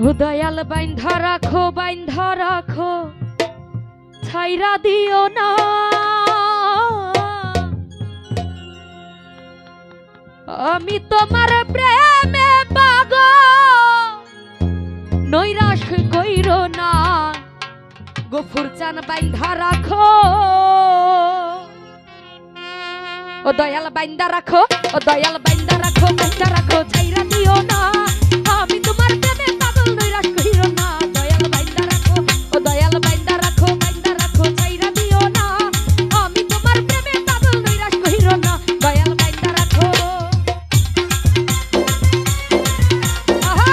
ও দয়াল বাইন্ধা রাখো ছাইরা দিও না, আমি তোমার প্রেমে পাগল, নৈরাশ কইরো না, গফুর চান বাইন্ধা রাখো। ও দয়াল বাইন্ধা রাখো, ও দয়াল বাইন্ধা রাখো ছাইরা দিও না, আমি তোমার প্রেমে পাগল, নৈরাশ কইরো না। দয়াল বাইন্ধা রাখো, ও দয়াল বাইন্ধা রাখো ছাইরা দিও না, আমি তোমার প্রেমে পাগল, নৈরাশ কইরো না। দয়াল বাইন্ধা রাখো। আহা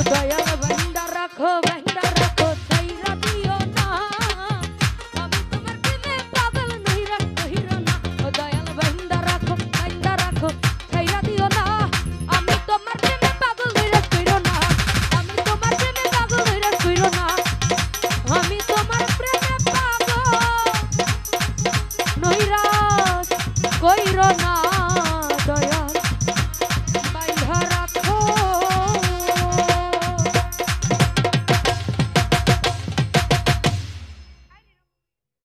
দয়াল